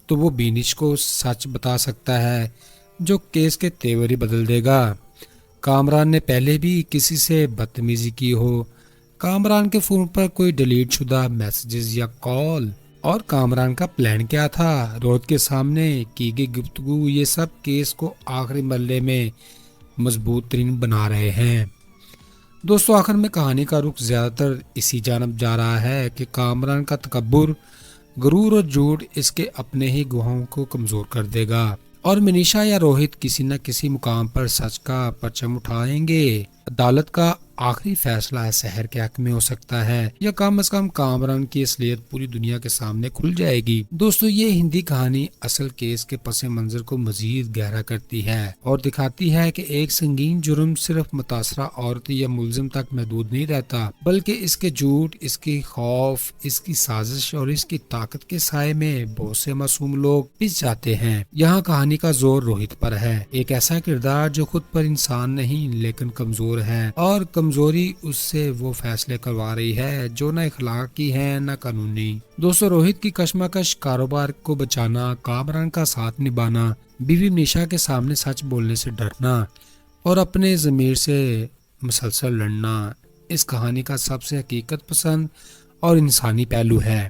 تو وہ بینش کو سچ بتا سکتا ہے جو کیس کے تیور ہی بدل دے گا۔ کامران نے پہلے بھی کسی سے بدتمیزی کی ہو، کامران کے فون پر کوئی ڈیلیٹ شدہ میسیجز یا کال، اور کامران کا پلان کیا تھا، روہت کے سامنے کی گئی گفتگو، یہ سب کیس کو آخری مرحلے میں مضبوط ترین بنا رہے ہیں۔ دوستو، آخر میں کہانی کا رخ زیادہ تر اسی جانب جا رہا ہے کہ کامران کا تکبر، غرور اور جھوٹ اس کے اپنے ہی گواہوں کو کمزور کر دے گا، اور منیشا یا روہت کسی نہ کسی مقام پر سچ کا پرچم اٹھائیں گے۔ عدالت کا آخری فیصلہ سحر کے حق میں ہو سکتا ہے، یا کم از کم کامران کی اصلیت پوری دنیا کے سامنے کھل جائے گی۔ دوستو، یہ ہندی کہانی اصل کیس کے پس منظر کو مزید گہرا کرتی ہے اور دکھاتی ہے کہ ایک سنگین جرم صرف متاثرہ عورت یا ملزم تک محدود نہیں رہتا، بلکہ اس کے جھوٹ، اس کی خوف، اس کی سازش اور اس کی طاقت کے سائے میں بہت سے معصوم لوگ پس جاتے ہیں۔ یہاں کہانی کا زور روہت پر ہے، ایک ایسا کردار جو خود پر انسان نہیں لیکن کمزور ہے، اور کمزوری اس سے وہ فیصلے کروا رہی ہے جو نہ اخلاقی ہیں نہ قانونی۔ دوستو، روہت کی کشمکش، کاروبار کو بچانا، کامران کا ساتھ نبھانا، بیوی منیشا کے سامنے سچ بولنے سے ڈرنا اور اپنے ضمیر سے مسلسل لڑنا اس کہانی کا سب سے حقیقت پسند اور انسانی پہلو ہے۔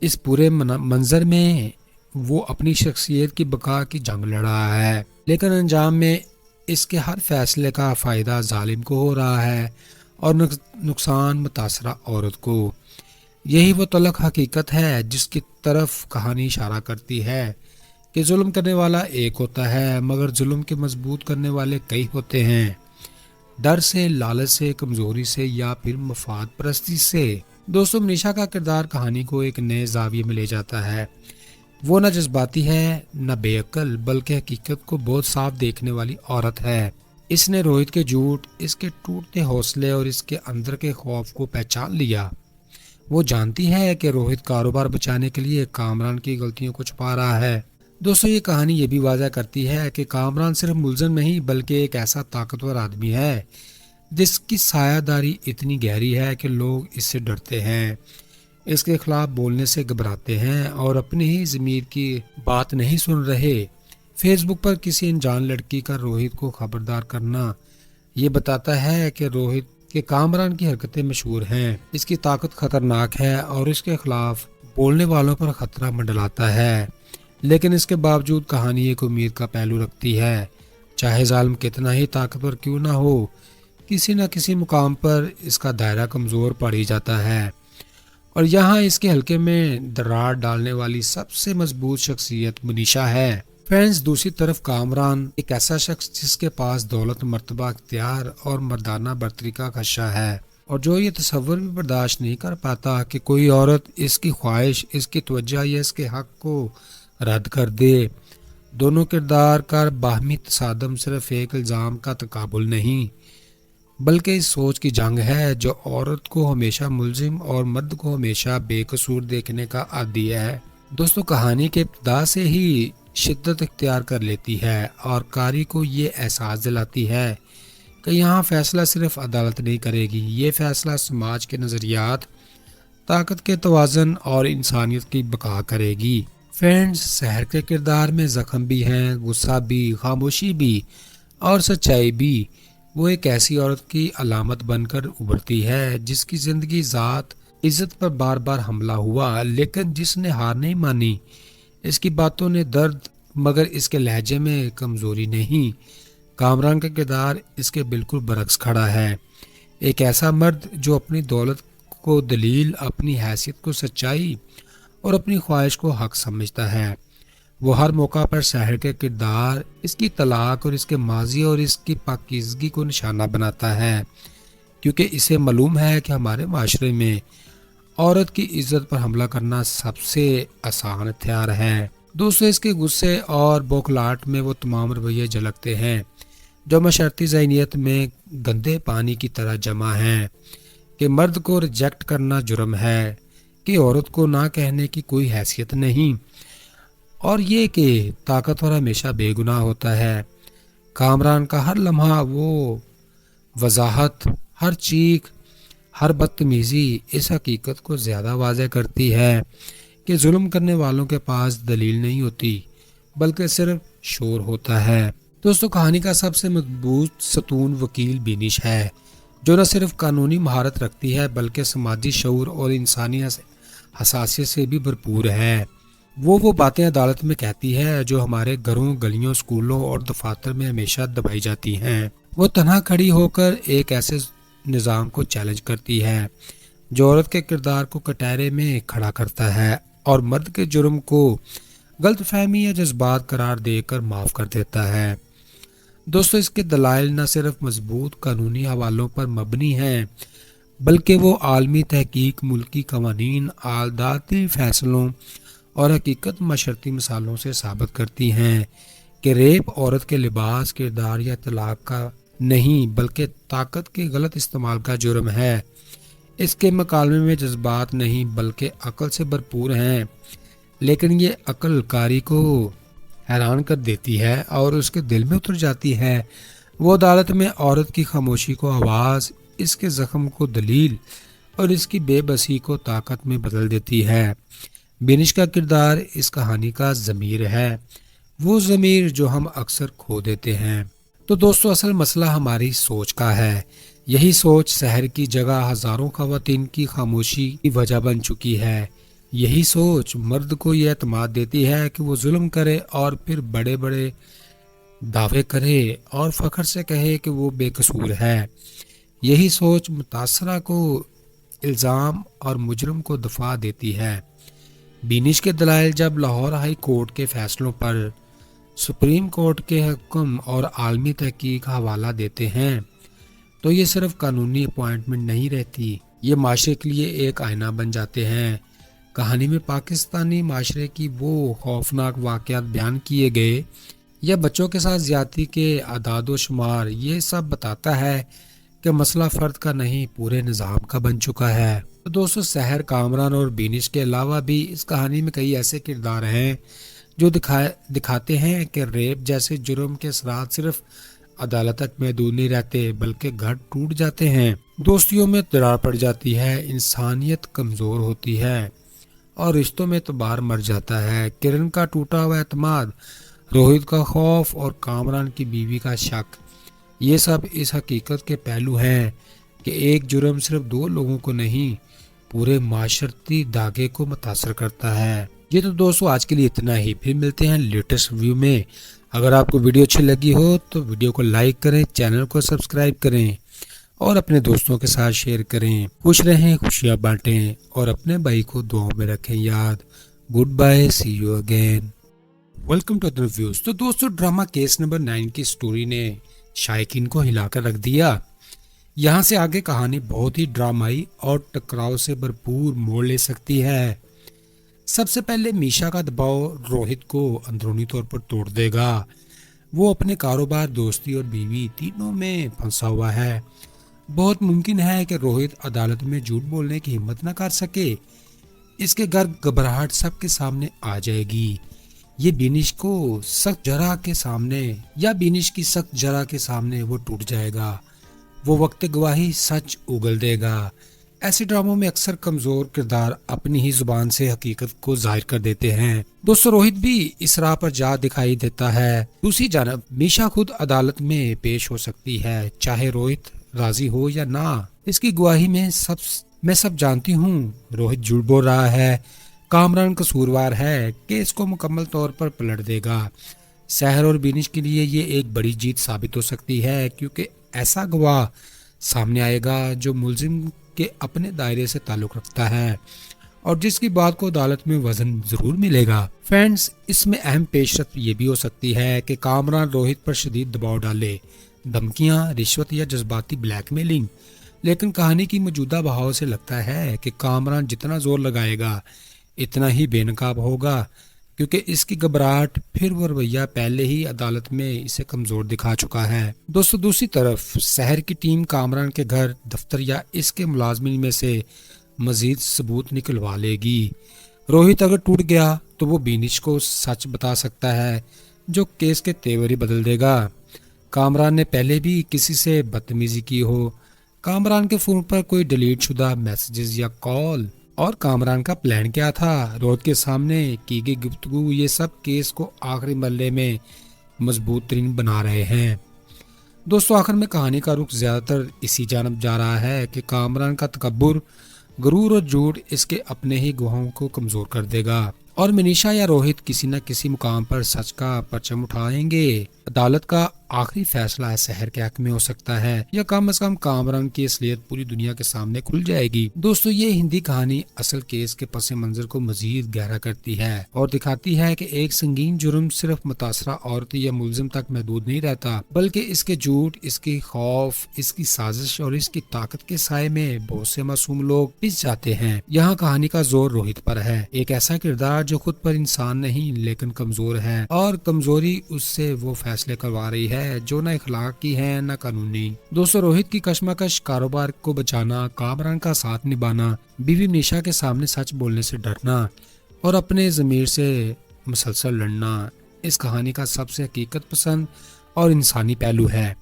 اس پورے منظر میں وہ اپنی شخصیت کی بقا کی جنگ لڑ رہا ہے، لیکن انجام میں اس کے ہر فیصلے کا فائدہ ظالم کو ہو رہا ہے اور نقصان متاثرہ عورت کو۔ یہی وہ تلخ حقیقت ہے جس کی طرف کہانی اشارہ کرتی ہے کہ ظلم کرنے والا ایک ہوتا ہے مگر ظلم کے مضبوط کرنے والے کئی ہوتے ہیں، ڈر سے، لالچ سے، کمزوری سے یا پھر مفاد پرستی سے۔ دوستو، منیشا کا کردار کہانی کو ایک نئے زاویے میں لے جاتا ہے۔ وہ نہ جذباتی ہے نہ بے عقل، بلکہ حقیقت کو بہت صاف دیکھنے والی عورت ہے۔ اس نے روہت کے جھوٹ، اس کے ٹوٹتے حوصلے اور اس کے اندر کے خوف کو پہچان لیا۔ وہ جانتی ہے کہ روہت کاروبار بچانے کے لیے کامران کی غلطیوں کو چھپا رہا ہے۔ دوستو، یہ کہانی یہ بھی واضح کرتی ہے کہ کامران صرف ملزم نہیں بلکہ ایک ایسا طاقتور آدمی ہے جس کی سایہ داری اتنی گہری ہے کہ لوگ اس سے ڈرتے ہیں، اس کے خلاف بولنے سے گھبراتے ہیں اور اپنی ہی ضمیر کی بات نہیں سن رہے۔ فیس بک پر کسی انجان لڑکی کا روہت کو خبردار کرنا یہ بتاتا ہے کہ روہت کے کامران کی حرکتیں مشہور ہیں، اس کی طاقت خطرناک ہے اور اس کے خلاف بولنے والوں پر خطرہ منڈلاتا ہے۔ لیکن اس کے باوجود کہانی ایک امید کا پہلو رکھتی ہے، چاہے ظالم کتنا ہی طاقتور کیوں نہ ہو، کسی نہ کسی مقام پر اس کا دائرہ کمزور پڑ ہی جاتا ہے، اور یہاں اس کے حلقے میں درار ڈالنے والی سب سے مضبوط شخصیت منیشا ہے۔ فرینڈز، دوسری طرف کامران ایک ایسا شخص جس کے پاس دولت، مرتبہ، اختیار اور مردانہ برتری کا خدشہ ہے، اور جو یہ تصور بھی برداشت نہیں کر پاتا کہ کوئی عورت اس کی خواہش، اس کی توجہ یا اس کے حق کو رد کر دے۔ دونوں کردار کا باہمی تصادم صرف ایک الزام کا تقابل نہیں بلکہ اس سوچ کی جنگ ہے جو عورت کو ہمیشہ ملزم اور مرد کو ہمیشہ بے قصور دیکھنے کا عادی ہے۔ دوستو، کہانی کے ابتدا سے ہی شدت اختیار کر لیتی ہے اور قاری کو یہ احساس دلاتی ہے کہ یہاں فیصلہ صرف عدالت نہیں کرے گی، یہ فیصلہ سماج کے نظریات، طاقت کے توازن اور انسانیت کی بقا کرے گی۔ فرینڈز، سحر کے کردار میں زخم بھی ہیں، غصہ بھی، خاموشی بھی اور سچائی بھی۔ وہ ایک ایسی عورت کی علامت بن کر ابھرتی ہے جس کی زندگی ذات، عزت پر بار بار حملہ ہوا لیکن جس نے ہار نہیں مانی۔ اس کی باتوں نے درد مگر اس کے لہجے میں کمزوری نہیں۔ کامران کا کردار اس کے بالکل برعکس کھڑا ہے، ایک ایسا مرد جو اپنی دولت کو دلیل، اپنی حیثیت کو سچائی اور اپنی خواہش کو حق سمجھتا ہے۔ وہ ہر موقع پر سحر کے کردار، اس کی طلاق اور اس کے ماضی اور اس کی پاکیزگی کو نشانہ بناتا ہے، کیونکہ اسے معلوم ہے کہ ہمارے معاشرے میں عورت کی عزت پر حملہ کرنا سب سے آسان ہتھیار ہے۔ دوستو، اس کے غصے اور بوکھلاہٹ میں وہ تمام رویے جھلکتے ہیں جو معاشرتی ذہنیت میں گندے پانی کی طرح جمع ہیں، کہ مرد کو ریجیکٹ کرنا جرم ہے، کہ عورت کو نہ کہنے کی کوئی حیثیت نہیں، اور یہ کہ طاقتور ہمیشہ بے گناہ ہوتا ہے۔ کامران کا ہر لمحہ، وہ وضاحت، ہر چیخ، ہر بدتمیزی اس حقیقت کو زیادہ واضح کرتی ہے کہ ظلم کرنے والوں کے پاس دلیل نہیں ہوتی بلکہ صرف شور ہوتا ہے۔ دوستو، کہانی کا سب سے مضبوط ستون وکیل بینش ہے، جو نہ صرف قانونی مہارت رکھتی ہے بلکہ سماجی شعور اور انسانی حساسیت سے بھی بھرپور ہے۔ وہ باتیں عدالت میں کہتی ہے جو ہمارے گھروں، گلیوں، اسکولوں اور دفاتر میں ہمیشہ دبائی جاتی ہیں۔ وہ تنہا کھڑی ہو کر ایک ایسے نظام کو چیلنج کرتی ہے جو عورت کے کردار کو کٹہرے میں کھڑا کرتا ہے اور مرد کے جرم کو غلط فہمی یا جذبات قرار دے کر معاف کر دیتا ہے۔ دوستو، اس کے دلائل نہ صرف مضبوط قانونی حوالوں پر مبنی ہیں بلکہ وہ عالمی تحقیق، ملکی قوانین، عدالتی فیصلوں اور حقیقت معاشرتی مثالوں سے ثابت کرتی ہیں کہ ریپ عورت کے لباس، کردار یا طلاق کا نہیں بلکہ طاقت کے غلط استعمال کا جرم ہے۔ اس کے مکالمے میں جذبات نہیں بلکہ عقل سے بھرپور ہیں، لیکن یہ عقل کاری کو حیران کر دیتی ہے اور اس کے دل میں اتر جاتی ہے۔ وہ عدالت میں عورت کی خاموشی کو آواز، اس کے زخم کو دلیل اور اس کی بے بسی کو طاقت میں بدل دیتی ہے۔ بینش کا کردار اس کہانی کا ضمیر ہے، وہ ضمیر جو ہم اکثر کھو دیتے ہیں۔ تو دوستو، اصل مسئلہ ہماری سوچ کا ہے۔ یہی سوچ شہر کی جگہ ہزاروں خواتین کی خاموشی کی وجہ بن چکی ہے۔ یہی سوچ مرد کو یہ اعتماد دیتی ہے کہ وہ ظلم کرے اور پھر بڑے بڑے دعوے کرے اور فخر سے کہے کہ وہ بے قصور ہے۔ یہی سوچ متاثرہ کو الزام اور مجرم کو دفاع دیتی ہے۔ بینش کے دلائل جب لاہور ہائی کورٹ کے فیصلوں پر سپریم کورٹ کے حکم اور عالمی تحقیق کا حوالہ دیتے ہیں تو یہ صرف قانونی اپوائنٹمنٹ نہیں رہتی، یہ معاشرے کے لیے ایک آئینہ بن جاتے ہیں۔ کہانی میں پاکستانی معاشرے کی وہ خوفناک واقعات بیان کیے گئے یا بچوں کے ساتھ زیادتی کے اعداد و شمار، یہ سب بتاتا ہے کہ مسئلہ فرد کا نہیں پورے نظام کا بن چکا ہے۔ تو دوستو، سحر، کامران اور بینش کے علاوہ بھی اس کہانی میں کئی ایسے کردار ہیں جو دکھاتے ہیں کہ ریپ جیسے جرم کے اثرات صرف عدالت تک محدود نہیں رہتے بلکہ گھر ٹوٹ جاتے ہیں، دوستیوں میں درار پڑ جاتی ہے، انسانیت کمزور ہوتی ہے اور رشتوں میں اعتبار مر جاتا ہے۔ کرن کا ٹوٹا ہوا اعتماد، روہت کا خوف اور کامران کی بیوی کا شک، یہ سب اس حقیقت کے پہلو ہیں کہ ایک جرم صرف دو لوگوں کو نہیں پورے معاشرتی دھاگے کو متاثر کرتا ہے۔ یہ تو دوستو آج کے لیے اتنا ہی، پھر ملتے ہیں لیٹسٹ ریویو میں۔ اگر آپ کو ویڈیو اچھی لگی ہو تو ویڈیو کو لائک کریں، چینل کو سبسکرائب کریں اور اپنے دوستوں کے ساتھ شیئر کریں۔ خوش رہیں، خوشیاں بانٹیں اور اپنے بھائی کو دعاؤں میں رکھیں یاد۔ Goodbye, see you again. Welcome to other reviews. تو دوستو، ڈرامہ کیس نمبر 9 کی سٹوری نے شائقین کو ہلا کر رکھ دیا۔ یہاں سے آگے کہانی بہت ہی ڈرامائی اور ٹکراؤ سے بھرپور موڑ لے سکتی ہے۔ سب سے پہلے میشا کا دباؤ روہت کو اندرونی طور پر توڑ دے گا۔ وہ اپنے کاروبار، دوستی اور بیوی تینوں میں پھنسا ہوا ہے۔ بہت ممکن ہے کہ روہت عدالت میں جھوٹ بولنے کی ہمت نہ کر سکے۔ اس کے گھر گھبراہٹ سب کے سامنے آ جائے گی۔ یہ بینش کی سخت جرح کے سامنے وہ ٹوٹ جائے گا۔ وہ وقت گواہی سچ اگل دے گا۔ ایسے ڈراموں میں اکثر کمزور کردار اپنی ہی زبان سے حقیقت کو ظاہر کر دیتے ہیں۔ دوستو، روہت بھی اس راہ پر جا دکھائی دیتا ہے۔ دوسری جانب میشا خود عدالت میں پیش ہو سکتی ہے، چاہے روہت راضی ہو یا نہ۔ اس کی گواہی میں سب جانتی ہوں روہت جھوٹ بول رہا ہے، کامران قصوروار ہے، کیس کو مکمل طور پر پلٹ دے گا۔ سحر اور بینش کے لیے یہ ایک بڑی جیت ثابت ہو سکتی ہے کیونکہ ایسا گواہ سامنے آئے گا جو ملزم کے اپنے دائرے سے تعلق رکھتا ہے اور جس کی بات کو عدالت میں وزن ضرور ملے گا۔ فرینڈز، اس میں اہم پیش رفت یہ بھی ہو سکتی ہے کہ کامران روہت پر شدید دباؤ ڈالے، دھمکیاں، رشوت یا جذباتی بلیک میلنگ، لیکن کہانی کی موجودہ بہاؤ سے لگتا ہے کہ کامران جتنا زور لگائے گا اتنا ہی بے نقاب ہوگا کیونکہ اس کی گھبراہٹ، پھر وہ رویہ پہلے ہی عدالت میں اسے کمزور دکھا چکا ہے۔ دوستو، دوسری طرف سحر کی ٹیم کامران کے گھر، دفتر یا اس کے ملازمین میں سے مزید ثبوت نکلوا لے گی۔ روہت اگر ٹوٹ گیا تو وہ بینش کو سچ بتا سکتا ہے جو کیس کے تیور ہی بدل دے گا۔ کامران نے پہلے بھی کسی سے بدتمیزی کی ہو، کامران کے فون پر کوئی ڈیلیٹ شدہ میسیجز یا کال اور کامران کا پلان کیا تھا۔ روہت کے سامنے کی گئی گفتگو یہ سب کیس کو آخری مرحلے میں مضبوط ترین بنا رہے ہیں۔ دوستو آخر میں کہانی کا رخ زیادہ تر اسی جانب جا رہا ہے کہ کامران کا تکبر، غرور اور جھوٹ اس کے اپنے ہی گواہوں کو کمزور کر دے گا، اور منیشا یا روہت کسی نہ کسی مقام پر سچ کا پرچم اٹھائیں گے۔ عدالت کا آخری فیصلہ سحر کے حق میں ہو سکتا ہے، یا کم از کم کامران کی اصلیت پوری دنیا کے سامنے کھل جائے گی۔ دوستو یہ ہندی کہانی اصل کیس کے پس منظر کو مزید گہرا کرتی ہے اور دکھاتی ہے کہ ایک سنگین جرم صرف متاثرہ عورت یا ملزم تک محدود نہیں رہتا، بلکہ اس کے جھوٹ، اس کی خوف، اس کی سازش اور اس کی طاقت کے سائے میں بہت سے معصوم لوگ پس جاتے ہیں۔ یہاں کہانی کا زور روہت پر ہے، ایک ایسا کردار جو خود پر انسان نہیں لیکن کمزور ہے، اور کمزوری اس سے وہ فیصلے کروا رہی ہے جو نہ اخلاقی ہے نہ قانونی۔ دوستو روہت کی کشمکش، کاروبار کو بچانا، کامران کا ساتھ نبھانا، بیوی منیشا کے سامنے سچ بولنے سے ڈرنا اور اپنے ضمیر سے مسلسل لڑنا اس کہانی کا سب سے حقیقت پسند اور انسانی پہلو ہے۔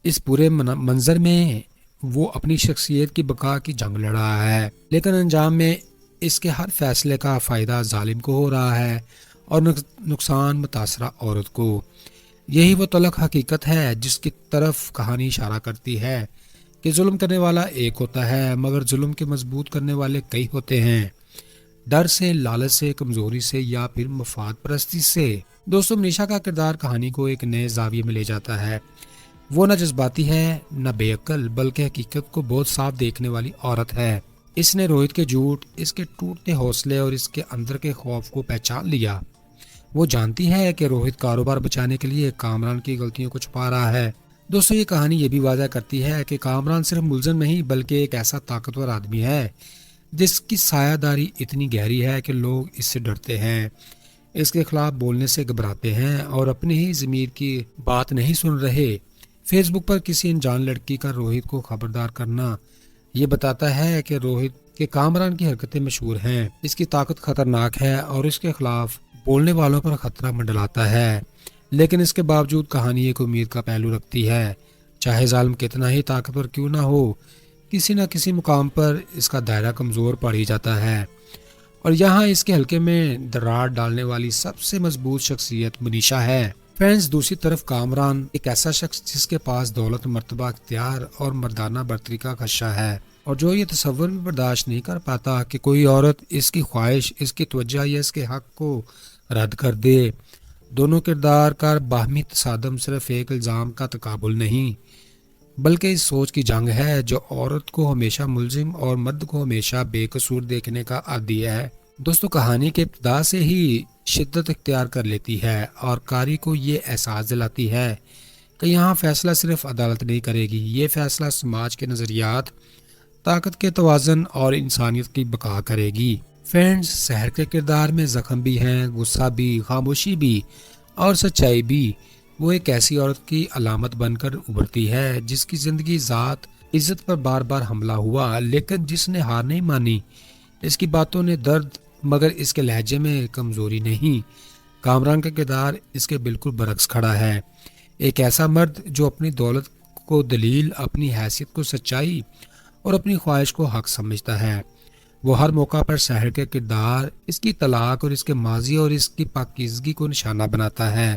اس پورے منظر میں وہ اپنی شخصیت کی بقا کی جنگ لڑ رہا ہے، لیکن انجام میں اس کے ہر فیصلے کا فائدہ ظالم کو ہو رہا ہے اور نقصان متاثرہ عورت کو۔ یہی وہ تلخ حقیقت ہے جس کی طرف کہانی اشارہ کرتی ہے کہ ظلم کرنے والا ایک ہوتا ہے مگر ظلم کے مضبوط کرنے والے کئی ہوتے ہیں، ڈر سے، لالچ سے، کمزوری سے یا پھر مفاد پرستی سے۔ دوستو منیشا کا کردار کہانی کو ایک نئے زاویے میں لے جاتا ہے۔ وہ نہ جذباتی ہے نہ بے عقل، بلکہ حقیقت کو بہت صاف دیکھنے والی عورت ہے۔ اس نے روہت کے جھوٹ، اس کے ٹوٹتے حوصلے اور اس کے اندر کے خوف کو پہچان لیا۔ وہ جانتی ہے کہ روہت کاروبار بچانے کے لیے کامران کی غلطیوں کو چھپا رہا ہے۔ دوستو یہ کہانی یہ بھی واضح کرتی ہے کہ کامران صرف ملزم نہیں بلکہ ایک ایسا طاقتور آدمی ہے جس کی سایہ داری اتنی گہری ہے کہ لوگ اس سے ڈرتے ہیں، اس کے خلاف بولنے سے گھبراتے ہیں اور اپنی ہی ضمیر کی بات نہیں سن رہے۔ فیس بک پر کسی انجان لڑکی کا روہت کو خبردار کرنا یہ بتاتا ہے کہ روہت کے کامران کی حرکتیں مشہور ہیں، اس کی طاقت خطرناک ہے اور اس کے خلاف بولنے والوں پر خطرہ منڈلاتا ہے۔ لیکن اس کے باوجود کہانی ایک امید کا پہلو رکھتی ہے، چاہے ظالم کتنا ہی طاقتور کیوں نہ ہو، کسی نہ کسی مقام پر اس کا دائرہ کمزور پڑ ہی جاتا ہے، اور یہاں اس کے حلقے میں درار ڈالنے والی سب سے مضبوط شخصیت منیشا ہے۔ فرینڈز، دوسری طرف کامران ایک ایسا شخص جس کے پاس دولت، مرتبہ، اختیار اور مردانہ برتری کا خدشہ ہے، اور جو یہ تصور بھی برداشت نہیں کر پاتا کہ کوئی عورت اس کی خواہش، اس کی توجہ یا اس کے حق کو رد کر دے۔ دونوں کردار کا باہمی تصادم صرف ایک الزام کا تقابل نہیں بلکہ اس سوچ کی جنگ ہے جو عورت کو ہمیشہ ملزم اور مرد کو ہمیشہ بے قصور دیکھنے کا عادی ہے۔ دوستو کہانی کے ابتدا سے ہی شدت اختیار کر لیتی ہے اور قاری کو یہ احساس دلاتی ہے کہ یہاں فیصلہ صرف عدالت نہیں کرے گی، یہ فیصلہ سماج کے نظریات، طاقت کے توازن اور انسانیت کی بقا کرے گی۔ فرینڈز، سحر کے کردار میں زخم بھی ہیں، غصہ بھی، خاموشی بھی اور سچائی بھی۔ وہ ایک ایسی عورت کی علامت بن کر ابھرتی ہے جس کی زندگی ذات، عزت پر بار بار حملہ ہوا لیکن جس نے ہار نہیں مانی۔ اس کی باتوں نے درد مگر اس کے لہجے میں کمزوری نہیں۔ کامران کا کردار اس کے بالکل برعکس کھڑا ہے، ایک ایسا مرد جو اپنی دولت کو دلیل، اپنی حیثیت کو سچائی اور اپنی خواہش کو حق سمجھتا ہے۔ وہ ہر موقع پر سحر کے کردار، اس کی طلاق اور اس کے ماضی اور اس کی پاکیزگی کو نشانہ بناتا ہے،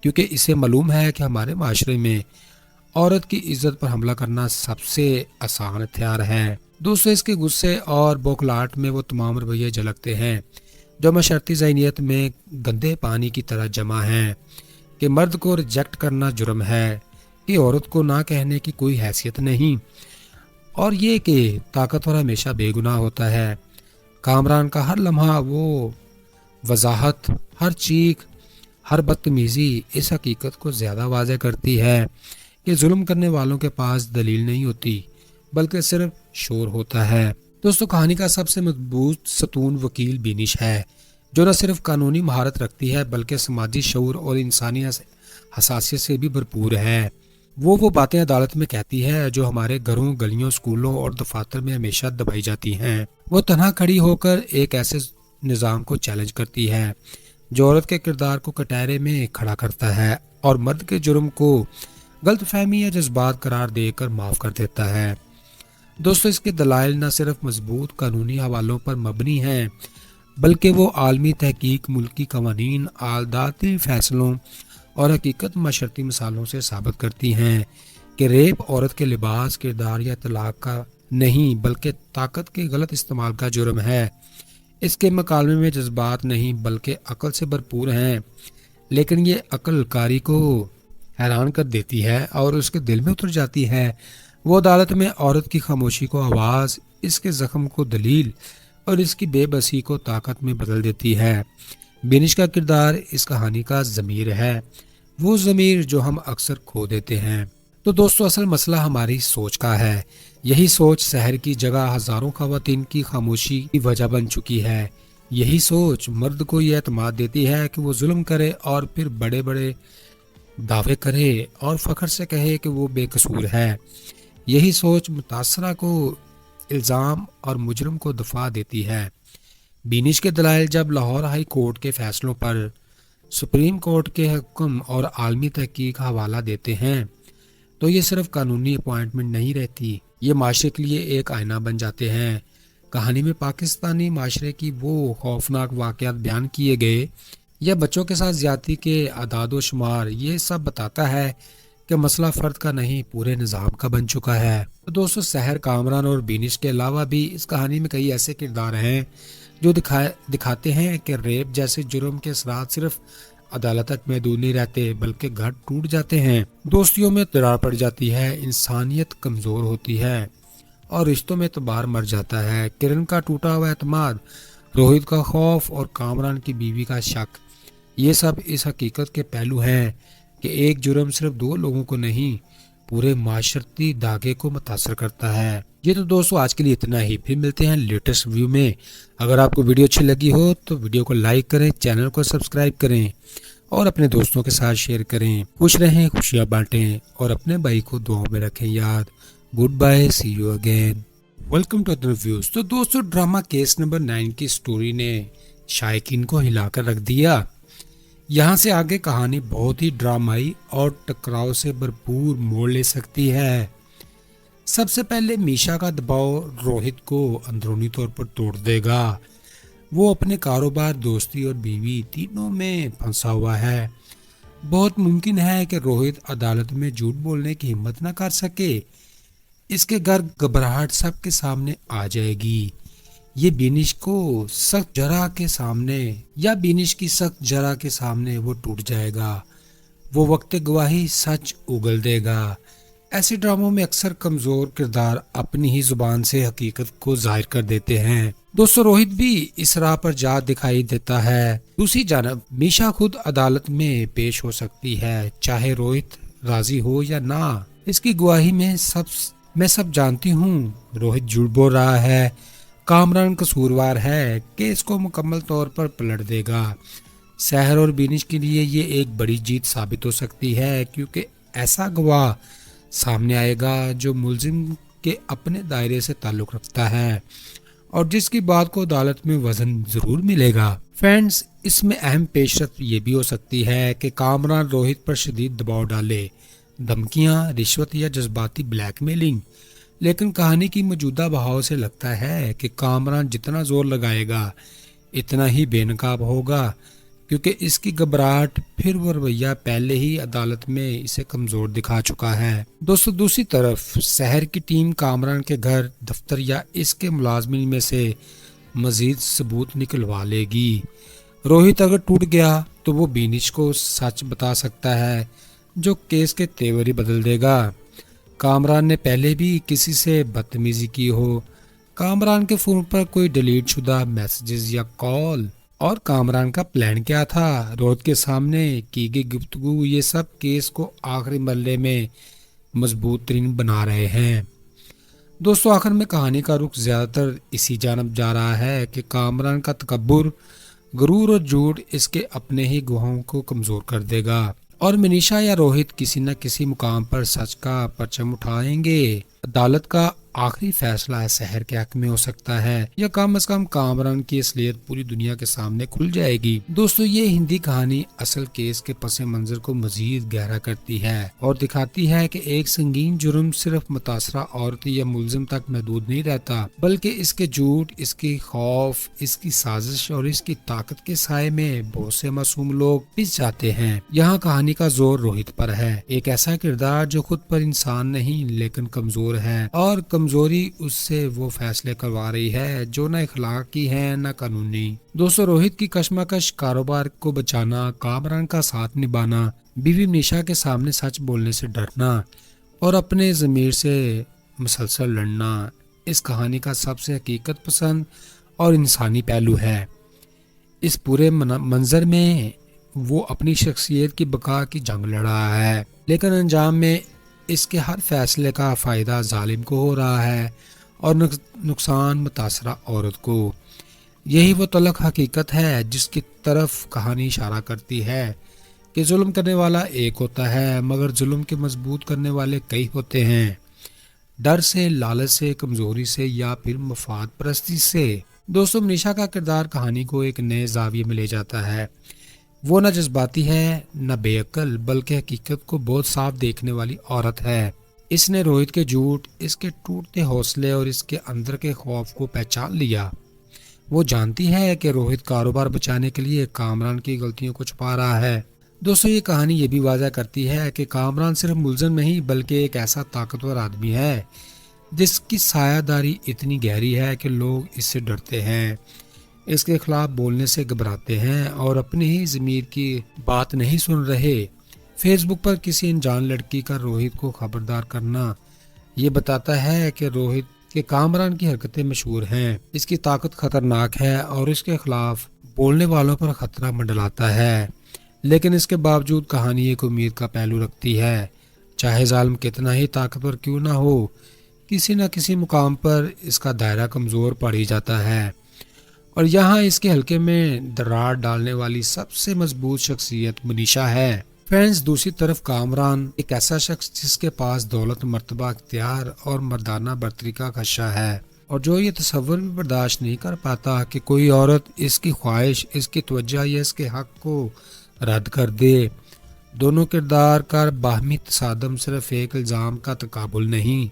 کیونکہ اسے معلوم ہے کہ ہمارے معاشرے میں عورت کی عزت پر حملہ کرنا سب سے آسان ہتھیار ہے۔ دوستو اس کے غصے اور بوکھلاہٹ میں وہ تمام رویے جھلکتے ہیں جو معاشرتی ذہنیت میں گندے پانی کی طرح جمع ہیں، کہ مرد کو ریجیکٹ کرنا جرم ہے، کہ عورت کو نہ کہنے کی کوئی حیثیت نہیں، اور یہ کہ طاقتور ہمیشہ بے گناہ ہوتا ہے۔ کامران کا ہر لمحہ، وہ وضاحت، ہر چیخ، ہر بدتمیزی اس حقیقت کو زیادہ واضح کرتی ہے کہ ظلم کرنے والوں کے پاس دلیل نہیں ہوتی بلکہ صرف شور ہوتا ہے۔ دوستو کہانی کا سب سے مضبوط ستون وکیل بینش ہے، جو نہ صرف قانونی مہارت رکھتی ہے بلکہ سماجی شعور اور انسانی حساسیت سے بھی بھرپور ہے۔ وہ باتیں عدالت میں کہتی ہے جو ہمارے گھروں، گلیوں، سکولوں اور دفاتر میں ہمیشہ دبائی جاتی ہیں۔ وہ تنہا کھڑی ہو کر ایک ایسے نظام کو چیلنج کرتی ہے جو عورت کے کردار کو کٹہرے میں کھڑا کرتا ہے اور مرد کے جرم کو غلط فہمی یا جذبات قرار دے کر معاف کر دیتا ہے۔ دوستو اس کے دلائل نہ صرف مضبوط قانونی حوالوں پر مبنی ہیں بلکہ وہ عالمی تحقیق، ملکی قوانین، عاداتی فیصلوں اور حقیقت معاشرتی مثالوں سے ثابت کرتی ہیں کہ ریپ عورت کے لباس، کردار یا طلاق کا نہیں بلکہ طاقت کے غلط استعمال کا جرم ہے۔ اس کے مکالمے میں جذبات نہیں بلکہ عقل سے بھرپور ہیں، لیکن یہ عقل کاری کو حیران کر دیتی ہے اور اس کے دل میں اتر جاتی ہے۔ وہ عدالت میں عورت کی خاموشی کو آواز، اس کے زخم کو دلیل اور اس کی بے بسی کو طاقت میں بدل دیتی ہے۔ بینش کا کردار اس کہانی کا ضمیر ہے، وہ ضمیر جو ہم اکثر کھو دیتے ہیں۔ تو دوستو اصل مسئلہ ہماری سوچ کا ہے۔ یہی سوچ سحر کی جگہ ہزاروں خواتین کی خاموشی کی وجہ بن چکی ہے۔ یہی سوچ مرد کو یہ اعتماد دیتی ہے کہ وہ ظلم کرے اور پھر بڑے بڑے دعوے کرے اور فخر سے کہے کہ وہ بے قصور ہے۔ یہی سوچ متاثرہ کو الزام اور مجرم کو دفاع دیتی ہے۔ بینش کے دلائل جب لاہور ہائی کورٹ کے فیصلوں پر سپریم کورٹ کے حکم اور عالمی تحقیق کا حوالہ دیتے ہیں تو یہ صرف قانونی اپوائنٹمنٹ نہیں رہتی، یہ معاشرے کے لیے ایک آئینہ بن جاتے ہیں۔ کہانی میں پاکستانی معاشرے کی وہ خوفناک واقعات بیان کیے گئے یا بچوں کے ساتھ زیادتی کے اعداد و شمار، یہ سب بتاتا ہے کہ مسئلہ فرد کا نہیں پورے نظام کا بن چکا ہے۔ تو دوستو سحر، کامران اور بینش کے علاوہ بھی اس کہانی میں کئی ایسے کردار ہیں جو دکھاتے ہیں کہ ریپ جیسے جرم کے اثرات صرف عدالت تک محدود نہیں رہتے بلکہ گھر ٹوٹ جاتے ہیں، دوستیوں میں درار پڑ جاتی ہے، انسانیت کمزور ہوتی ہے اور رشتوں میں اعتبار مر جاتا ہے۔ کرن کا ٹوٹا ہوا اعتماد، روہت کا خوف اور کامران کی بیوی کا شک، یہ سب اس حقیقت کے پہلو ہیں کہ ایک جرم صرف دو لوگوں کو نہیں پورے معاشرتی دھاگے کو متاثر کرتا ہے۔ یہ تو دوستو آج کے لیے اتنا ہی، پھر ملتے ہیں لیٹسٹ ویو میں۔ اگر آپ کو ویڈیو اچھی لگی ہو تو ویڈیو کو لائک کریں، چینل کو سبسکرائب کریں اور اپنے دوستوں کے ساتھ شیئر کریں۔ خوش رہیں، خوشیاں بانٹیں اور اپنے بھائی کو دعاؤں میں رکھیں یاد۔ Goodbye, see you again, welcome to other views. تو دوستو ڈرامہ کیس نمبر 9 کی سٹوری نے شائقین کو ہلا کر رکھ دیا۔ یہاں سے آگے کہانی بہت ہی ڈرامائی اور ٹکراؤ سے بھرپور موڑ لے سکتی ہے۔ سب سے پہلے میشا کا دباؤ روہت کو اندرونی طور پر توڑ دے گا۔ وہ اپنے کاروبار، دوستی اور بیوی تینوں میں پھنسا ہوا ہے۔ بہت ممکن ہے کہ روہت عدالت میں جھوٹ بولنے کی ہمت نہ کر سکے۔ اس کے گھر گھبراہٹ سب کے سامنے آ جائے گی۔ یہ بینش کو سخت جرح کے سامنے یا بینش کی سخت جرح کے سامنے وہ ٹوٹ جائے گا۔ وہ وقت گواہی سچ اگل دے گا۔ ایسے ڈراموں میں اکثر کمزور کردار اپنی ہی زبان سے حقیقت کو ظاہر کر دیتے ہیں۔ دوستو روہت بھی اس راہ پر جا دکھائی دیتا ہے۔ دوسری جانب میشا خود عدالت میں پیش ہو سکتی ہے، چاہے روہت راضی ہو یا نہ۔ اس کی گواہی میں سب جانتی ہوں، روہت جھوٹ بول رہا ہے، کامران قصوروار ہے، کہ اس کو مکمل طور پر پلٹ دے گا۔ سحر اور بینش کے لیے یہ ایک بڑی جیت ثابت ہو سکتی ہے کیونکہ ایسا گواہ سامنے آئے گا جو ملزم کے اپنے دائرے سے تعلق رکھتا ہے اور جس کی بات کو عدالت میں وزن ضرور ملے گا۔ فرینڈز، اس میں اہم پیش رفت یہ بھی ہو سکتی ہے کہ کامران روہت پر شدید دباؤ ڈالے، دھمکیاں، رشوت یا جذباتی بلیک میلنگ، لیکن کہانی کی موجودہ بہاؤ سے لگتا ہے کہ کامران جتنا زور لگائے گا اتنا ہی بے نقاب ہوگا کیونکہ اس کی گھبراہٹ، پھر وہ رویہ پہلے ہی عدالت میں اسے کمزور دکھا چکا ہے۔ دوستو دوسری طرف سحر کی ٹیم کامران کے گھر، دفتر یا اس کے ملازمین میں سے مزید ثبوت نکلوا لے گی۔ روہت اگر ٹوٹ گیا تو وہ بینش کو سچ بتا سکتا ہے جو کیس کے تیور ہی بدل دے گا۔ کامران نے پہلے بھی کسی سے بدتمیزی کی ہو، کامران کے فون پر کوئی ڈیلیٹ شدہ میسیجز یا کال، اور کامران کا پلان کیا تھا، روہت کے سامنے کی گئی گفتگو، یہ سب کیس کو آخری مرحلے میں مضبوط ترین بنا رہے ہیں۔ دوستو آخر میں کہانی کا رخ زیادہ تر اسی جانب جا رہا ہے کہ کامران کا تکبر، غرور اور جھوٹ اس کے اپنے ہی گواہوں کو کمزور کر دے گا اور منیشا یا روہت کسی نہ کسی مقام پر سچ کا پرچم اٹھائیں گے۔ عدالت کا آخری فیصلہ سحر کے حق میں ہو سکتا ہے یا کم از کم کامران کی اصلیت پوری دنیا کے سامنے کھل جائے گی۔ دوستو یہ ہندی کہانی اصل کیس کے پس منظر کو مزید گہرا کرتی ہے اور دکھاتی ہے کہ ایک سنگین جرم صرف متاثرہ عورت یا ملزم تک محدود نہیں رہتا، بلکہ اس کے جھوٹ، اس کی خوف، اس کی سازش اور اس کی طاقت کے سائے میں بہت سے معصوم لوگ پس جاتے ہیں۔ یہاں کہانی کا زور روہت پر ہے، ایک ایسا کردار جو خود پر انسان نہیں لیکن کمزور ہے، اور کمزوری اس سے وہ فیصلے کروا رہی ہے جو نہ اخلاقی ہے نہ قانونی۔ دوستو روہت کی کشمکش، کاروبار کو بچانا، کامران کا ساتھ نبھانا، بیوی منیشا کے سامنے سچ بولنے سے ڈرنا اور اپنے ضمیر سے مسلسل لڑنا اس کہانی کا سب سے حقیقت پسند اور انسانی پہلو ہے۔ اس پورے منظر میں وہ اپنی شخصیت کی بقا کی جنگ لڑ رہا ہے، لیکن انجام میں اس کے ہر فیصلے کا فائدہ ظالم کو ہو رہا ہے اور نقصان متاثرہ عورت کو۔ یہی وہ تلخ حقیقت ہے جس کی طرف کہانی اشارہ کرتی ہے کہ ظلم کرنے والا ایک ہوتا ہے مگر ظلم کے مضبوط کرنے والے کئی ہوتے ہیں، ڈر سے، لالچ سے، کمزوری سے یا پھر مفاد پرستی سے۔ دوستو منیشا کا کردار کہانی کو ایک نئے زاویے میں لے جاتا ہے۔ وہ نہ جذباتی ہے نہ بے عقل، بلکہ حقیقت کو بہت صاف دیکھنے والی عورت ہے۔ اس نے روہت کے جھوٹ، اس کے ٹوٹتے حوصلے اور اس کے اندر کے خوف کو پہچان لیا۔ وہ جانتی ہے کہ روہت کاروبار بچانے کے لیے کامران کی غلطیوں کو چھپا رہا ہے۔ دوستو یہ کہانی یہ بھی واضح کرتی ہے کہ کامران صرف ملزم نہیں بلکہ ایک ایسا طاقتور آدمی ہے جس کی سایہ داری اتنی گہری ہے کہ لوگ اس سے ڈرتے ہیں، اس کے خلاف بولنے سے گھبراتے ہیں اور اپنی ہی ضمیر کی بات نہیں سن رہے۔ فیس بک پر کسی انجان لڑکی کا روہت کو خبردار کرنا یہ بتاتا ہے کہ روہت کے کامران کی حرکتیں مشہور ہیں، اس کی طاقت خطرناک ہے اور اس کے خلاف بولنے والوں پر خطرہ منڈلاتا ہے، لیکن اس کے باوجود کہانی ایک امید کا پہلو رکھتی ہے۔ چاہے ظالم کتنا ہی طاقتور کیوں نہ ہو، کسی نہ کسی مقام پر اس کا دائرہ کمزور پڑ ہی جاتا ہے، اور یہاں اس کے حلقے میں درار ڈالنے والی سب سے مضبوط شخصیت منیشا ہے۔ فرینڈز، دوسری طرف کامران ایک ایسا شخص جس کے پاس دولت، مرتبہ، اختیار اور مردانہ برتری کا خدشہ ہے، اور جو یہ تصور بھی برداشت نہیں کر پاتا کہ کوئی عورت اس کی خواہش، اس کی توجہ یا اس کے حق کو رد کر دے۔ دونوں کردار کا باہمی تصادم صرف ایک الزام کا تقابل نہیں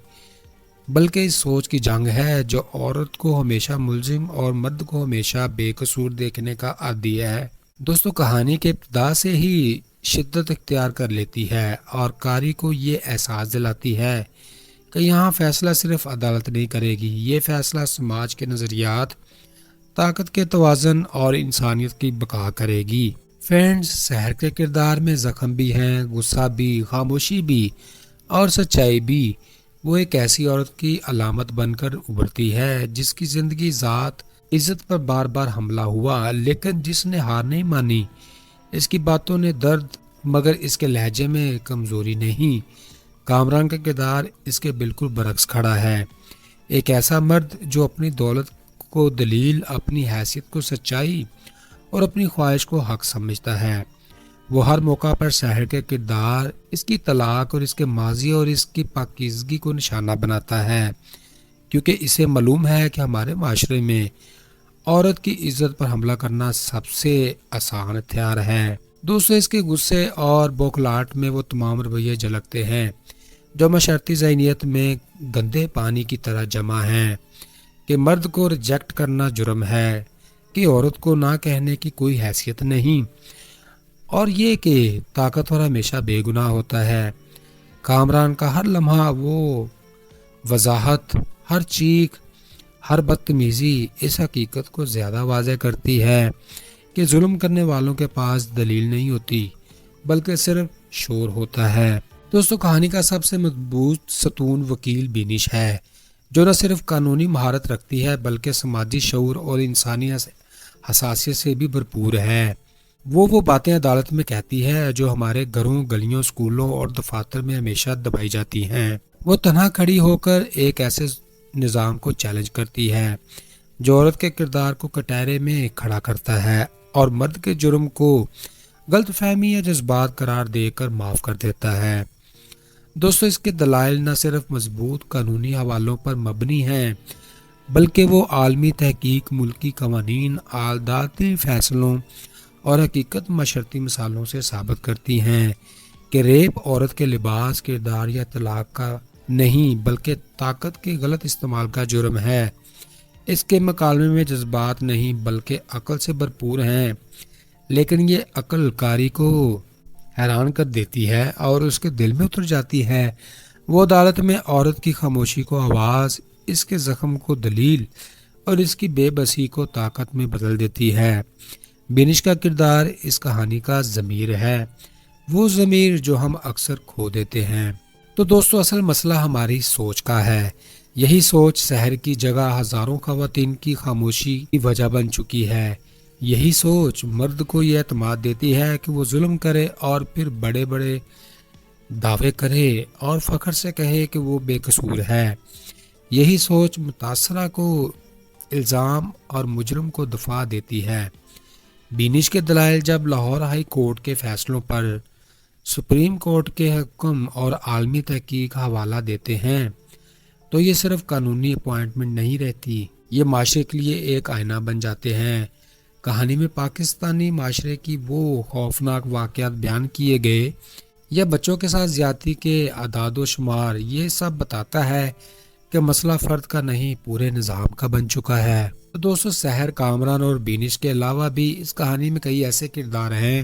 بلکہ اس سوچ کی جنگ ہے جو عورت کو ہمیشہ ملزم اور مرد کو ہمیشہ بے قصور دیکھنے کا عادی ہے۔ دوستو کہانی کے ابتدا سے ہی شدت اختیار کر لیتی ہے اور قاری کو یہ احساس دلاتی ہے کہ یہاں فیصلہ صرف عدالت نہیں کرے گی، یہ فیصلہ سماج کے نظریات، طاقت کے توازن اور انسانیت کی بقا کرے گی۔ فرینڈز، سحر کے کردار میں زخم بھی ہیں، غصہ بھی، خاموشی بھی اور سچائی بھی۔ وہ ایک ایسی عورت کی علامت بن کر ابھرتی ہے جس کی زندگی ذات، عزت پر بار بار حملہ ہوا لیکن جس نے ہار نہیں مانی۔ اس کی باتوں نے درد مگر اس کے لہجے میں کمزوری نہیں۔ کامران کا کردار اس کے بالکل برعکس کھڑا ہے، ایک ایسا مرد جو اپنی دولت کو دلیل، اپنی حیثیت کو سچائی اور اپنی خواہش کو حق سمجھتا ہے۔ وہ ہر موقع پر سحر کے کردار، اس کی طلاق اور اس کے ماضی اور اس کی پاکیزگی کو نشانہ بناتا ہے، کیونکہ اسے معلوم ہے کہ ہمارے معاشرے میں عورت کی عزت پر حملہ کرنا سب سے آسان ہتھیار ہے۔ دوسرے اس کے غصے اور بوکھلاہٹ میں وہ تمام رویے جھلکتے ہیں جو معاشرتی ذہنیت میں گندے پانی کی طرح جمع ہیں، کہ مرد کو ریجیکٹ کرنا جرم ہے، کہ عورت کو نہ کہنے کی کوئی حیثیت نہیں، اور یہ کہ طاقتور ہمیشہ بے گناہ ہوتا ہے۔ کامران کا ہر لمحہ، وہ وضاحت، ہر چیخ، ہر بدتمیزی اس حقیقت کو زیادہ واضح کرتی ہے کہ ظلم کرنے والوں کے پاس دلیل نہیں ہوتی بلکہ صرف شور ہوتا ہے۔ دوستو کہانی کا سب سے مضبوط ستون وکیل بینش ہے، جو نہ صرف قانونی مہارت رکھتی ہے بلکہ سماجی شعور اور انسانی حساسیت سے بھی بھرپور ہے۔ وہ باتیں عدالت میں کہتی ہے جو ہمارے گھروں، گلیوں، سکولوں اور دفاتر میں ہمیشہ دبائی جاتی ہیں۔ وہ تنہا کھڑی ہو کر ایک ایسے نظام کو چیلنج کرتی ہے جو عورت کے کردار کو کٹہرے میں کھڑا کرتا ہے اور مرد کے جرم کو غلط فہمی یا جذبات قرار دے کر معاف کر دیتا ہے۔ دوستو اس کے دلائل نہ صرف مضبوط قانونی حوالوں پر مبنی ہیں بلکہ وہ عالمی تحقیق، ملکی قوانین، عدالتی فیصلوں اور حقیقت معاشرتی مثالوں سے ثابت کرتی ہیں کہ ریپ عورت کے لباس، کردار یا طلاق کا نہیں بلکہ طاقت کے غلط استعمال کا جرم ہے۔ اس کے مکالمے میں جذبات نہیں بلکہ عقل سے بھرپور ہیں، لیکن یہ عقل قاری کو حیران کر دیتی ہے اور اس کے دل میں اتر جاتی ہے۔ وہ عدالت میں عورت کی خاموشی کو آواز، اس کے زخم کو دلیل اور اس کی بے بسی کو طاقت میں بدل دیتی ہے۔ بینش کا کردار اس کہانی کا ضمیر ہے، وہ ضمیر جو ہم اکثر کھو دیتے ہیں۔ تو دوستو اصل مسئلہ ہماری سوچ کا ہے۔ یہی سوچ سحر کی جگہ ہزاروں خواتین کی خاموشی کی وجہ بن چکی ہے۔ یہی سوچ مرد کو یہ اعتماد دیتی ہے کہ وہ ظلم کرے اور پھر بڑے بڑے دعوے کرے اور فخر سے کہے کہ وہ بے قصور ہے۔ یہی سوچ متاثرہ کو الزام اور مجرم کو دفاع دیتی ہے۔ بینش کے دلائل جب لاہور ہائی کورٹ کے فیصلوں پر سپریم کورٹ کے حکم اور عالمی تحقیق کا حوالہ دیتے ہیں تو یہ صرف قانونی اپوائنٹمنٹ نہیں رہتی، یہ معاشرے کے لیے ایک آئینہ بن جاتے ہیں۔ کہانی میں پاکستانی معاشرے کی وہ خوفناک واقعات بیان کیے گئے یا بچوں کے ساتھ زیادتی کے اعداد و شمار، یہ سب بتاتا ہے کہ مسئلہ فرد کا نہیں پورے نظام کا بن چکا ہے۔ تو دوستو سحر، کامران اور بینش کے علاوہ بھی اس کہانی میں کئی ایسے کردار ہیں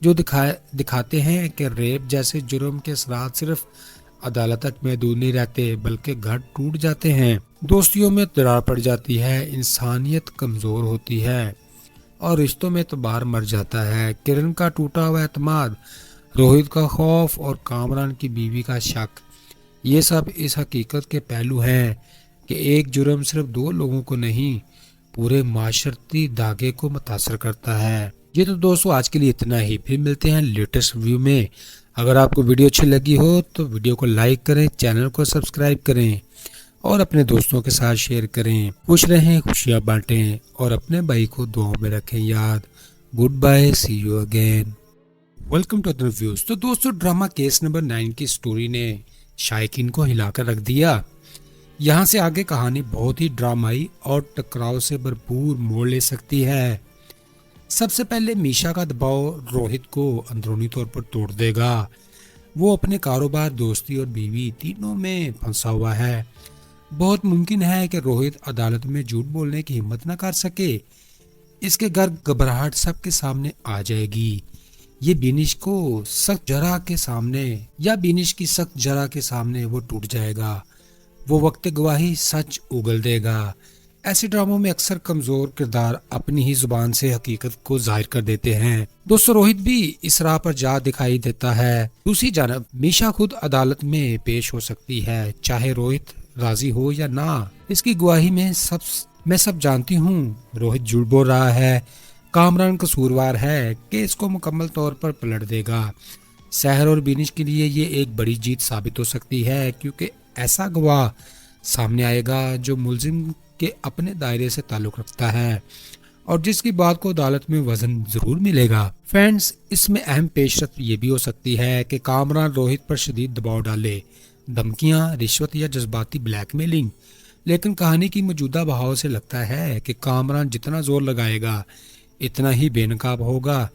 جو دکھاتے ہیں کہ ریپ جیسے جرم کے اثرات صرف عدالت تک محدود نہیں رہتے بلکہ گھر ٹوٹ جاتے ہیں، دوستیوں میں درار پڑ جاتی ہے، انسانیت کمزور ہوتی ہے اور رشتوں میں اعتبار مر جاتا ہے۔ کرن کا ٹوٹا ہوا اعتماد، روہت کا خوف اور کامران کی بیوی کا شک، یہ سب اس حقیقت کے پہلو ہیں کہ ایک جرم صرف دو لوگوں کو نہیں پورے معاشرتی دھاگے کو متاثر کرتا ہے۔ یہ تو دوستو آج کے لیے اتنا ہی، پھر ملتے ہیں لیٹسٹ ریویو میں۔ اگر آپ کو ویڈیو اچھی لگی ہو تو ویڈیو کو لائک کریں، چینل کو سبسکرائب کریں اور اپنے دوستوں کے ساتھ شیئر کریں۔ خوش رہیں، خوشیاں بانٹیں اور اپنے بھائی کو دعاؤں میں رکھیں یاد۔ Goodbye, see you again, welcome to other reviews. تو دوستو ڈرامہ کیس نمبر 9 کی سٹوری نے شائقین کو ہلا کر رکھ دیا۔ یہاں سے آگے کہانی بہت ہی ڈرامائی اور ٹکراؤ سے بھرپور موڑ لے سکتی ہے۔ سب سے پہلے میشا کا دباؤ روہت کو اندرونی طور پر توڑ دے گا۔ وہ اپنے کاروبار، دوستی اور بیوی تینوں میں پھنسا ہوا ہے۔ بہت ممکن ہے کہ روہت عدالت میں جھوٹ بولنے کی ہمت نہ کر سکے۔ اس کے گھر گھبراہٹ سب کے سامنے آ جائے گی۔ یہ بینش کی سخت جرح کے سامنے وہ ٹوٹ جائے گا۔ وہ وقت گواہی سچ اگل دے گا۔ ایسے ڈراموں میں اکثر کمزور کردار اپنی ہی زبان سے حقیقت کو ظاہر کر دیتے ہیں۔ دوستو روہت بھی اس راہ پر جا دکھائی دیتا ہے۔ دوسری جانب میشا خود عدالت میں پیش ہو سکتی ہے، چاہے روہت راضی ہو یا نہ۔ اس کی گواہی میں سب جانتی ہوں، روہت جھوٹ بول رہا ہے، کامران قصوروار ہے، کہ اس کو مکمل طور پر پلٹ دے گا۔ سحر اور بینش کے لیے یہ ایک بڑی جیت ثابت ہو سکتی ہے کیونکہ ایسا گواہ سامنے آئے گا جو ملزم کے اپنے دائرے سے تعلق رکھتا ہے اور جس کی بات کو عدالت میں وزن ضرور ملے گا۔ فرینڈز، اس میں اہم پیش رفت یہ بھی ہو سکتی ہے کہ کامران روہت پر شدید دباؤ ڈالے، دھمکیاں، رشوت یا جذباتی بلیک میلنگ، لیکن کہانی کی موجودہ بہاؤ سے لگتا ہے کہ کامران جتنا زور لگائے گا اتنا ہی بے نقاب ہوگا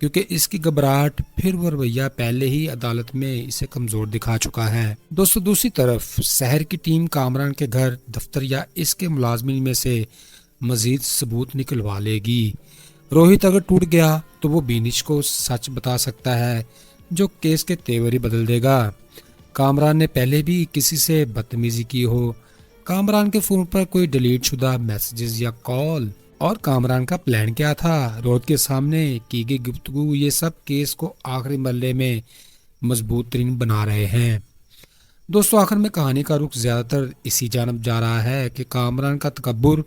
کیونکہ اس کی گھبراہٹ، پھر وہ رویہ پہلے ہی عدالت میں اسے کمزور دکھا چکا ہے۔ دوستو دوسری طرف سحر کی ٹیم کامران کے گھر، دفتر یا اس کے ملازمین میں سے مزید ثبوت نکلوا لے گی۔ روہت اگر ٹوٹ گیا تو وہ بینش کو سچ بتا سکتا ہے جو کیس کے تیور ہی بدل دے گا۔ کامران نے پہلے بھی کسی سے بدتمیزی کی ہو، کامران کے فون پر کوئی ڈیلیٹ شدہ میسیجز یا کال، اور کامران کا پلان کیا تھا، روہت کے سامنے کی گئی گفتگو، یہ سب کیس کو آخری مرحلے میں مضبوط ترین بنا رہے ہیں۔ دوستو آخر میں کہانی کا رخ زیادہ تر اسی جانب جا رہا ہے کہ کامران کا تکبر،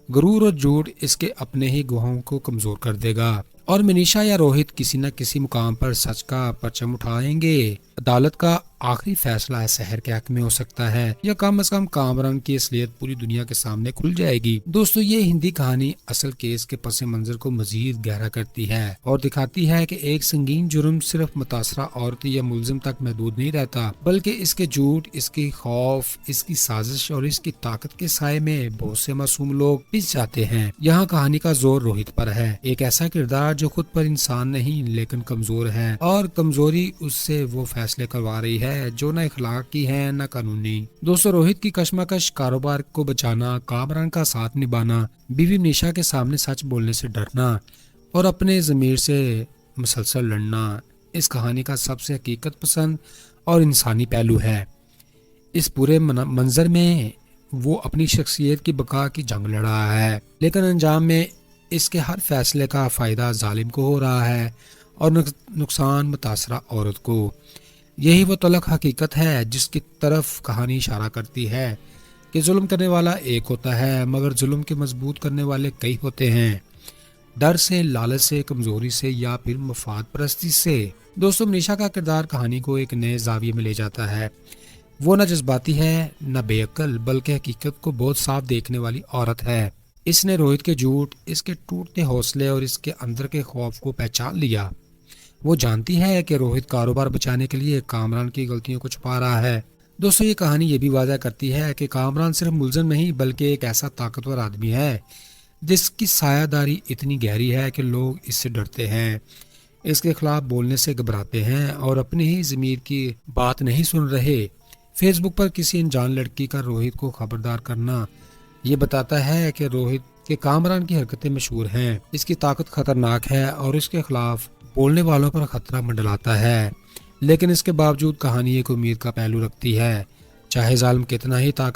غرور اور جھوٹ اس کے اپنے ہی گواہوں کو کمزور کر دے گا اور منیشا یا روہت کسی نہ کسی مقام پر سچ کا پرچم اٹھائیں گے۔ عدالت کا آخری فیصلہ شہر کے حق میں ہو سکتا ہے یا کم از کم کامران کی اصلیت پوری دنیا کے سامنے کھل جائے گی۔ دوستو یہ ہندی کہانی اصل کیس کے پس منظر کو مزید گہرا کرتی ہے اور دکھاتی ہے کہ ایک سنگین جرم صرف متاثرہ عورت یا ملزم تک محدود نہیں رہتا، بلکہ اس کے جھوٹ، اس کی خوف، اس کی سازش اور اس کی طاقت کے سائے میں بہت سے معصوم لوگ پس جاتے ہیں۔ یہاں کہانی کا زور روہت پر ہے، ایک ایسا کردار جو خود پر انسان نہیں لیکن کمزور ہے، اور کمزوری اس سے وہ فیصلے کروا رہی ہے جو نہ اخلاقی ہے نہ قانونی۔ دوستو روہت کی کشمکش، کاروبار کو بچانا، کامران کا ساتھ نبھانا، بیوی منیشا کے سامنے سچ بولنے سے ڈرنا اور اپنے ضمیر سے مسلسل لڑنا اس کہانی کا سب سے حقیقت پسند اور انسانی پہلو ہے۔ اس پورے منظر میں وہ اپنی شخصیت کی بقا کی جنگ لڑ رہا ہے، لیکن انجام میں اس کے ہر فیصلے کا فائدہ ظالم کو ہو رہا ہے اور نقصان متاثرہ عورت کو۔ یہی وہ تلخ حقیقت ہے جس کی طرف کہانی اشارہ کرتی ہے کہ ظلم کرنے والا ایک ہوتا ہے مگر ظلم کے مضبوط کرنے والے کئی ہوتے ہیں، ڈر سے، لالچ سے، کمزوری سے یا پھر مفاد پرستی سے۔ دوستو منیشا کا کردار کہانی کو ایک نئے زاویے میں لے جاتا ہے۔ وہ نہ جذباتی ہے نہ بے عقل، بلکہ حقیقت کو بہت صاف دیکھنے والی عورت ہے۔ اس نے روہت کے جھوٹ، اس کے ٹوٹتے حوصلے اور اس کے اندر کے خوف کو پہچان لیا۔ وہ جانتی ہے کہ روہت کاروبار بچانے کے لیے کامران کی غلطیوں کو چھپا رہا ہے۔ دوستو یہ کہانی یہ بھی واضح کرتی ہے کہ کامران صرف ملزم نہیں بلکہ ایک ایسا طاقتور آدمی ہے جس کی سایہ داری اتنی گہری ہے کہ لوگ اس سے ڈرتے ہیں، اس کے خلاف بولنے سے گھبراتے ہیں اور اپنی ہی ضمیر کی بات نہیں سن رہے۔ فیس بک پر کسی انجان لڑکی کا روہت کو خبردار کرنا یہ بتاتا ہے کہ روہت کے کامران کی حرکتیں مشہور ہیں، اس کی طاقت خطرناک ہے اور اس کے خلاف بولنے والوں پر خطرہ منڈلاتا ہے، لیکن اس کے باوجود کہانی ایک امید کا پہلو رکھتی ہے، چاہے ظالم کتنا ہی طاقت